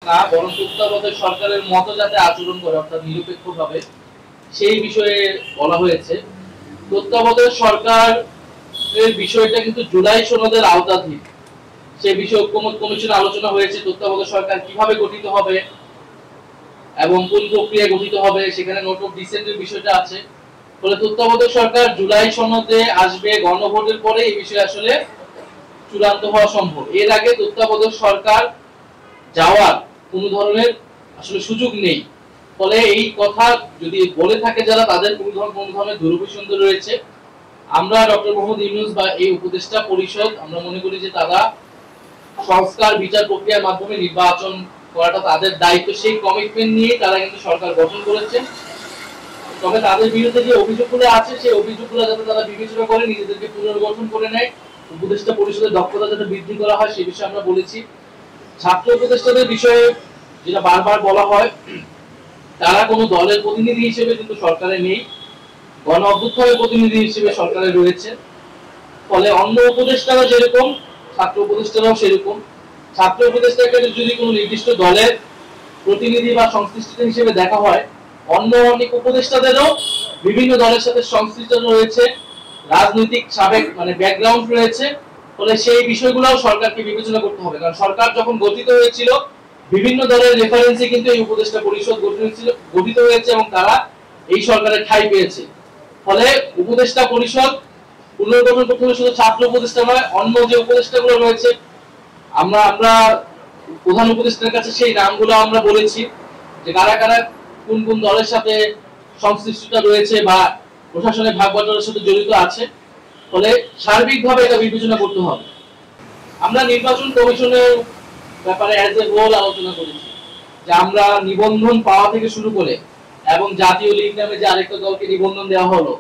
না, বরং তত্ত্বাবধায়ক সরকারের মতো যাতে আচরণ করে, অর্থাৎ নিরপেক্ষভাবে, সেই বিষয়ে বলা হয়েছে। তত্ত্বাবধায়ক সরকার এর বিষয়টা কিন্তু জুলাই সনদের আওতাধীন। সে বিষয়ে ঐকমত্য কমিশনে আলোচনা হয়েছে তত্ত্বাবধায়ক সরকার কিভাবে গঠিত হবে এবং কোন প্রক্রিয়ায় গঠিত হবে, সেখানে নোট অফ ডিসেন্টের বিষয়টা আছে। ফলে তত্ত্বাবধায়ক সরকার জুলাই সনদে আসবে, গণভোটের পরে এই বিষয়ে আসলে চূড়ান্ত হওয়া সম্ভব। এর আগে তত্ত্বাবধায়ক সরকার যাওয়ার কোন ধরনের আসলে সুযোগ নেই। ফলে এই কথা যদি বলে থাকে যারা, তাদের কোন ধরনের দুরভিসন্ধি রয়েছে। আমরা ডক্টর মোহাম্মদ ইউনূস বা এই উপদেষ্টা পরিষদ, আমরা মনে করি যে তারা সংস্কার বিচার প্রক্রিয়ার মাধ্যমে নির্বাচন করাটা তাদের দায়িত্ব, সেই কমিটমেন্ট নিয়ে তারা কিন্তু সরকার গঠন করেছেন। তবে তাদের বিরুদ্ধে যে অভিযোগগুলো আছে, সেই অভিযোগগুলো যাতে তারা বিবেচনা করে নিজেদেরকে পুনর্গঠন করে নেয়, উপদেষ্টা পরিষদের দক্ষতা যাতে বৃদ্ধি করা হয়, সেই বিষয়ে আমরা বলেছি। ছাত্র উপদেষ্টাদের বিষয়ে যেটা বারবার বলা হয়, তারা কোনো দলের প্রতিনিধি হিসেবে কিন্তু সরকারে নেই, গণ অভ্যুত্থানের প্রতিনিধি হিসেবে সরকারে রয়েছে। ফলে অন্য উপদেষ্টারা যেরকম, ছাত্র উপদেষ্টারাও সেরকম। ছাত্র উপদেষ্টাকে যদি কোনো নির্দিষ্ট দলের প্রতিনিধি বা সংশ্লিষ্ট হিসেবে দেখা হয়, অন্য অনেক উপদেষ্টাদেরও বিভিন্ন দলের সাথে সংশ্লিষ্ট রয়েছে, রাজনৈতিক সাবেক ব্যাকগ্রাউন্ড রয়েছে। ফলে সেই বিষয়গুলোও সরকারকে বিবেচনা করতে হবে, কারণ সরকার যখন গঠিত হয়েছিল বিভিন্ন দলের রেফারেন্সে কিন্তু এই উপদেষ্টা পরিষদ গঠিত হয়েছে এবং তারা এই সরকারের ঠাঁই পেয়েছে। ফলে উপদেষ্টা পরিষদ পুনর্গঠন করতে হলে শুধু ছাত্র উপদেষ্টা নয়, অন্য যে উপদেষ্টাগুলো রয়েছে, আমরা প্রধান উপদেষ্টার কাছে সেই নামগুলো আমরা বলেছি যে কারা কারা কোন কোন দলের সাথে সংশ্লিষ্টতা রয়েছে বা প্রশাসনের ভাগ বাটোয়ারার সাথে জড়িত আছে। ফলে সার্বিকভাবে এটা বিবেচনা করতে হবে। আমরা নির্বাচন কমিশনের ব্যাপারে অ্যাজ এ হোল আলোচনা করেছি যে আমরা নিবন্ধন পাওয়া থেকে শুরু করে এবং জাতীয় লীগ নামে যে আরেকটা দলকে নিবন্ধন দেওয়া হলো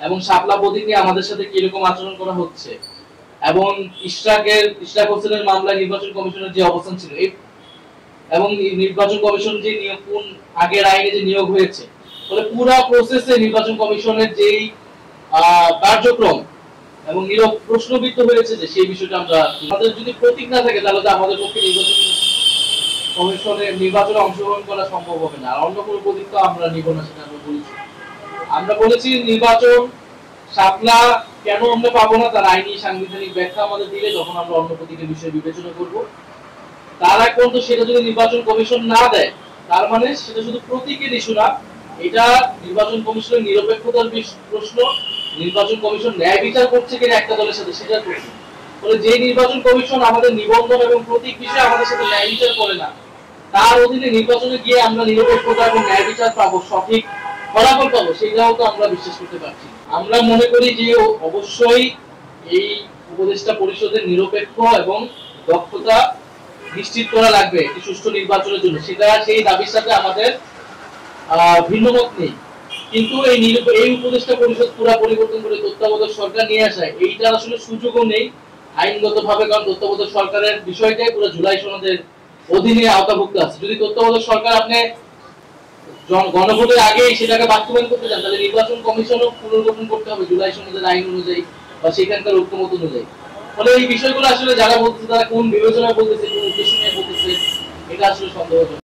এবং শাপলা প্রতীক নিয়ে আমাদের সাথে কিরকম আচরণ করা হচ্ছে এবং ইশরাক হোসেনের মামলায় নির্বাচন কমিশনের যে অবস্থান ছিল এবং নির্বাচন কমিশন যে কোন আগের আইনে যে নিয়োগ হয়েছে, ফলে পুরো প্রসেসে নির্বাচন কমিশনের যেই কার্যক্রম এবং প্রশ্নবিদ্ধ হয়েছে, যে সেই বিষয়টা আমাদের যদি প্রতীক না থাকে তাহলে আমাদের পক্ষে নির্বাচন কমিশনের নির্বাচনে অংশগ্রহণ করা সম্ভব হবে না। আর অন্য কোনো প্রতীক তো আমরা নিব না, সেটা আমরা বলেছি। নির্বাচন শাপলা কেন আমরা পাবো না, তার আইনি সাংবিধানিক ব্যাখ্যা আমাদের দিলে তখন আমরা অন্য প্রতীকের বিষয়ে বিবেচনা করব। তার আগ পর্যন্ত সেটা যদি নির্বাচন কমিশন না দেয়, তার মানে সেটা শুধু প্রতীকের ইস্যু না, এটা নির্বাচন কমিশনের নিরপেক্ষতার প্রশ্ন। নির্বাচন কমিশন ন্যায় বিচার করছে কিনা একটা দলের সাথে, সেটার প্রশ্ন। ফলে যে নির্বাচন কমিশন আমাদের নিবন্ধন এবং প্রতীক বিষয়ে আমাদের সাথে ন্যায় বিচার করে না, তার অধীনে নির্বাচনে গিয়ে আমরা নিরপেক্ষতা এবং ন্যায় বিচার পাবো, সঠিক ফলাফল পাবো, সেটাও তো আমরা বিশ্বাস করতে পারছি। আমরা মনে করি যে অবশ্যই এই উপদেষ্টা পরিষদের নিরপেক্ষ এবং দক্ষতা নিশ্চিত করা লাগবে একটি সুষ্ঠু নির্বাচনের জন্য। সেটা সেই দাবির সাথে আমাদের ভিন্নমত নেই। কিন্তু এই উপদেষ্টা পরিষদ পুরো পরিবর্তন করে তত্ত্বাবধায়ক সরকার নিয়ে আসায় এইটার আসলে সুযোগও নেই আইনগতভাবে, কারণ তত্ত্বাবধায়ক সরকারের বিষয়টাই পুরো জুলাই সনদের অধীনে আওতাভুক্ত আছে। যদি তত্ত্বাবধায়ক সরকার আপনি গণভোটের আগে সেটাকে বাস্তবায়ন করতে চান, তাহলে নির্বাচন কমিশনও পুনর্গঠন করতে হবে জুলাই সনদের আইন অনুযায়ী বা সেখানকার ঐক্যমত অনুযায়ী। ফলে এই বিষয়গুলো আসলে যারা বলতেছে, তারা কোন বিবেচনায় বলতেছে, কোন উদ্দেশ্য নিয়ে বলতেছে, এটা আসলে সন্দেহজনক।